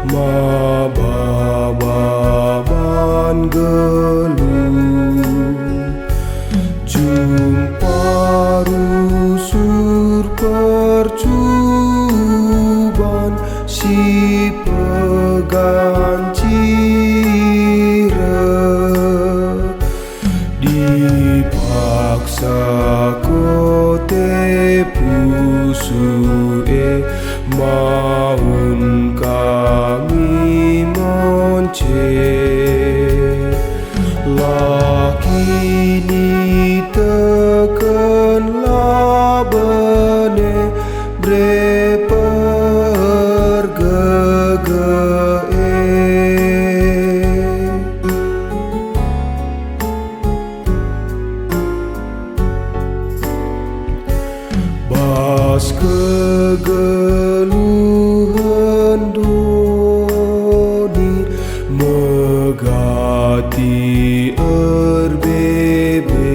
mabababan geluh jumpa rusur percuban si pegancira dipaksa kote pusue maun kami monce lakini teken labane bre pergege bas kegeluhan doni megati erbebe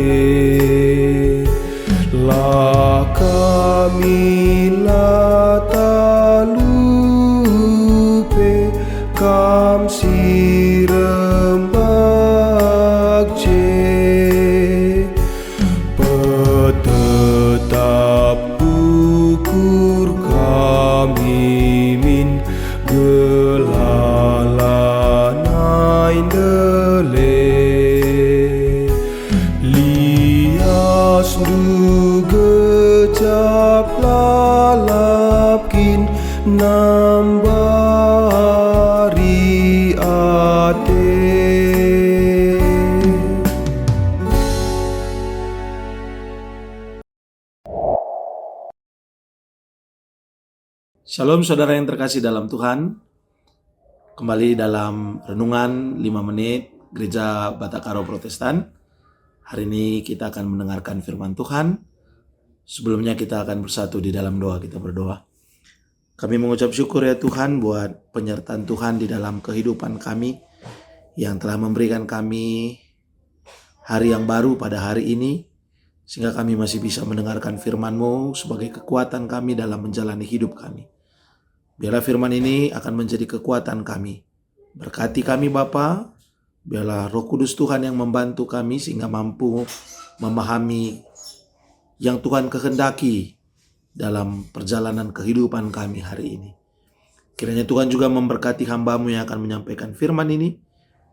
la kami la talupe kam sirembak petetap ukur kami min gelalanai dele lias du gejap lalapkin nambari ate. Shalom saudara yang terkasih dalam Tuhan. Kembali dalam renungan 5 menit Gereja Batakaro Protestan. Hari ini kita akan mendengarkan firman Tuhan. Sebelumnya kita akan bersatu di dalam doa. Kita berdoa. Kami mengucap syukur ya Tuhan buat penyertaan Tuhan di dalam kehidupan kami, yang telah memberikan kami hari yang baru pada hari ini, sehingga kami masih bisa mendengarkan firman-Mu sebagai kekuatan kami dalam menjalani hidup kami. Biarlah firman ini akan menjadi kekuatan kami. Berkati kami Bapa. Biarlah Roh Kudus Tuhan yang membantu kami sehingga mampu memahami yang Tuhan kehendaki dalam perjalanan kehidupan kami hari ini. Kiranya Tuhan juga memberkati hamba-Mu yang akan menyampaikan firman ini.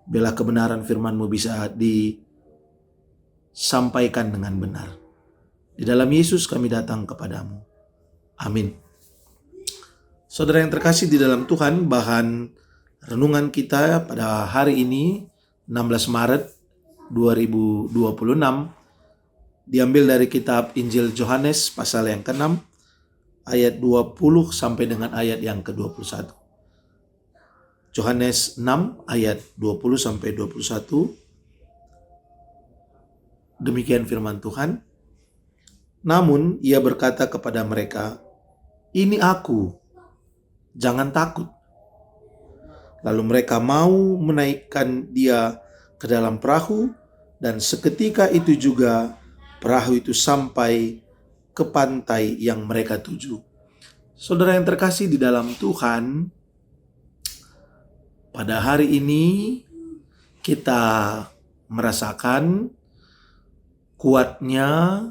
Biarlah kebenaran firman-Mu bisa disampaikan dengan benar. Di dalam Yesus kami datang kepadamu. Amin. Saudara yang terkasih di dalam Tuhan, bahan renungan kita pada hari ini 16 Maret 2026 diambil dari kitab Injil Yohanes pasal yang ke-6 ayat 20 sampai dengan ayat yang ke-21. Yohanes 6 ayat 20 sampai 21. Demikian firman Tuhan. Namun ia berkata kepada mereka, "Ini aku, jangan takut." Lalu mereka mau menaikkan dia ke dalam perahu, dan seketika itu juga perahu itu sampai ke pantai yang mereka tuju. Saudara yang terkasih di dalam Tuhan, pada hari ini kita merasakan kuatnya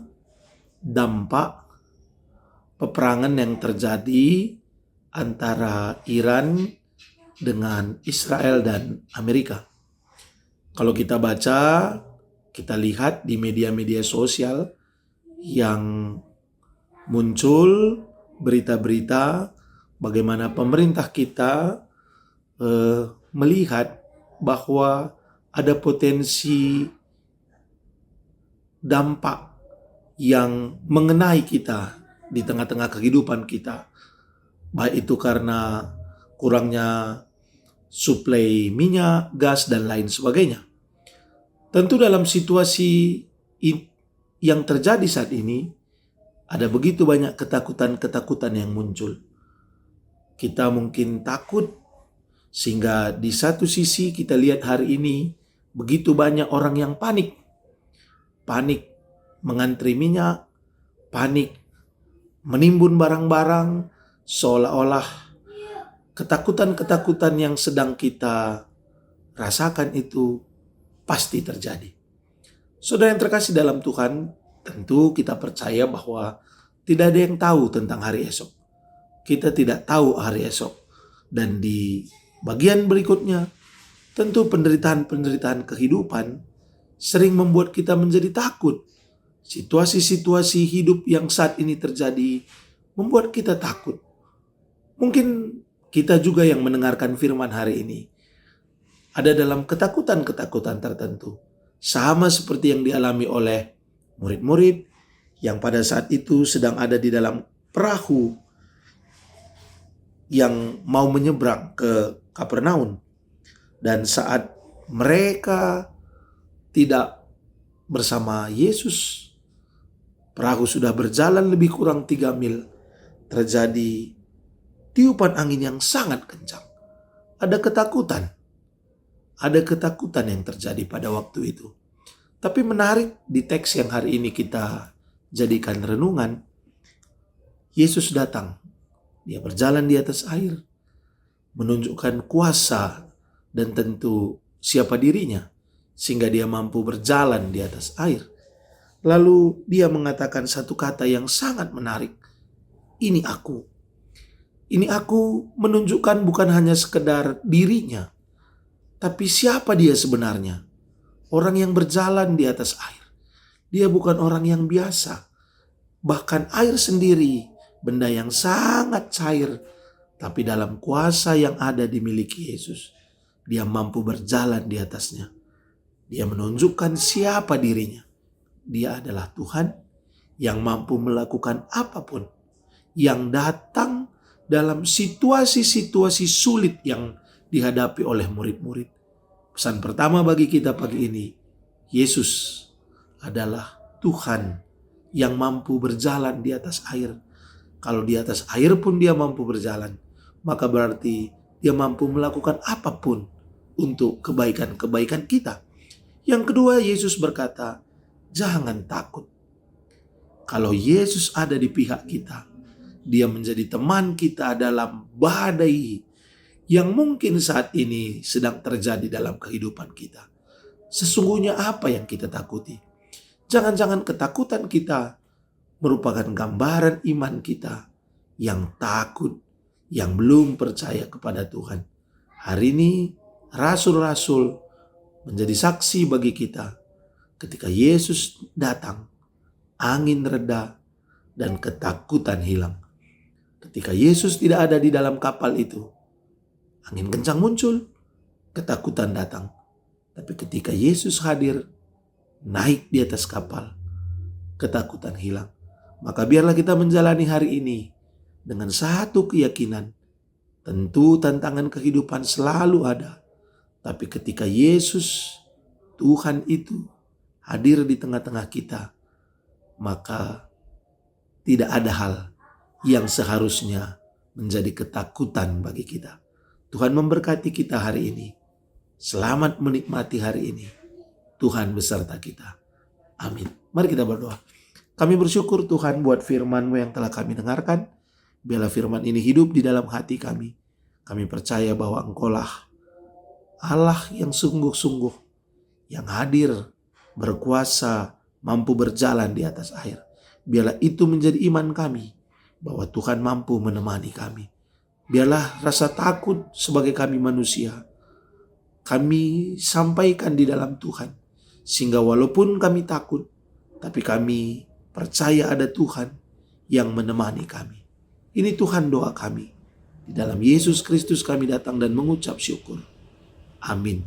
dampak peperangan yang terjadi antara Iran dengan Israel dan Amerika. Kalau kita baca, kita lihat di media-media sosial yang muncul berita-berita bagaimana pemerintah kita melihat bahwa ada potensi dampak yang mengenai kita di tengah-tengah kehidupan kita. Baik itu karena kurangnya suplai minyak, gas, dan lain sebagainya. Tentu dalam situasi yang terjadi saat ini, ada begitu banyak ketakutan-ketakutan yang muncul. Kita mungkin takut, sehingga di satu sisi kita lihat hari ini, begitu banyak orang yang panik. Panik mengantri minyak, panik menimbun barang-barang, seolah-olah ketakutan-ketakutan yang sedang kita rasakan itu pasti terjadi. Saudara yang terkasih dalam Tuhan, tentu kita percaya bahwa tidak ada yang tahu tentang hari esok. Kita tidak tahu hari esok. Dan di bagian berikutnya, tentu penderitaan-penderitaan kehidupan sering membuat kita menjadi takut. Situasi-situasi hidup yang saat ini terjadi membuat kita takut. Mungkin kita juga yang mendengarkan firman hari ini ada dalam ketakutan-ketakutan tertentu. Sama seperti yang dialami oleh murid-murid yang pada saat itu sedang ada di dalam perahu yang mau menyeberang ke Kapernaum. Dan saat mereka tidak bersama Yesus, perahu sudah berjalan lebih kurang 3 mil, terjadi tiupan angin yang sangat kencang. Ada ketakutan yang terjadi pada waktu itu. Tapi menarik di teks yang hari ini kita jadikan renungan, Yesus datang. Dia berjalan di atas air, menunjukkan kuasa dan tentu siapa dirinya, sehingga dia mampu berjalan di atas air. Lalu dia mengatakan satu kata yang sangat menarik, ini aku. Ini aku menunjukkan bukan hanya sekedar dirinya, tapi siapa dia sebenarnya. Orang yang berjalan di atas air. Dia bukan orang yang biasa. Bahkan air sendiri, benda yang sangat cair, tapi dalam kuasa yang ada dimiliki Yesus, dia mampu berjalan di atasnya. Dia menunjukkan siapa dirinya. Dia adalah Tuhan yang mampu melakukan apapun, yang datang dalam situasi-situasi sulit yang dihadapi oleh murid-murid. Pesan pertama bagi kita pagi ini, Yesus adalah Tuhan yang mampu berjalan di atas air. Kalau di atas air pun dia mampu berjalan, maka berarti dia mampu melakukan apapun untuk kebaikan-kebaikan kita. Yang kedua, Yesus berkata, jangan takut. Kalau Yesus ada di pihak kita, dia menjadi teman kita dalam badai yang mungkin saat ini sedang terjadi dalam kehidupan kita. Sesungguhnya apa yang kita takuti? Jangan-jangan ketakutan kita merupakan gambaran iman kita yang takut, yang belum percaya kepada Tuhan. Hari ini rasul-rasul menjadi saksi bagi kita. Ketika Yesus datang, angin reda dan ketakutan hilang. Ketika Yesus tidak ada di dalam kapal itu, angin kencang muncul, ketakutan datang. Tapi ketika Yesus hadir, naik di atas kapal, ketakutan hilang. Maka biarlah kita menjalani hari ini dengan satu keyakinan. Tentu tantangan kehidupan selalu ada. Tapi ketika Yesus, Tuhan itu hadir di tengah-tengah kita, maka tidak ada hal yang seharusnya menjadi ketakutan bagi kita. Tuhan memberkati kita hari ini. Selamat menikmati hari ini. Tuhan beserta kita. Amin. Mari kita berdoa. Kami bersyukur Tuhan buat firman-Mu yang telah kami dengarkan. Biarlah firman ini hidup di dalam hati kami. Kami percaya bahwa Engkau-lah Allah yang sungguh-sungguh, yang hadir, berkuasa, mampu berjalan di atas air. Biarlah itu menjadi iman kami, bahwa Tuhan mampu menemani kami. Biarlah rasa takut sebagai kami manusia, kami sampaikan di dalam Tuhan. Sehingga walaupun kami takut, tapi kami percaya ada Tuhan yang menemani kami. Ini Tuhan doa kami. Di dalam Yesus Kristus kami datang dan mengucap syukur. Amin.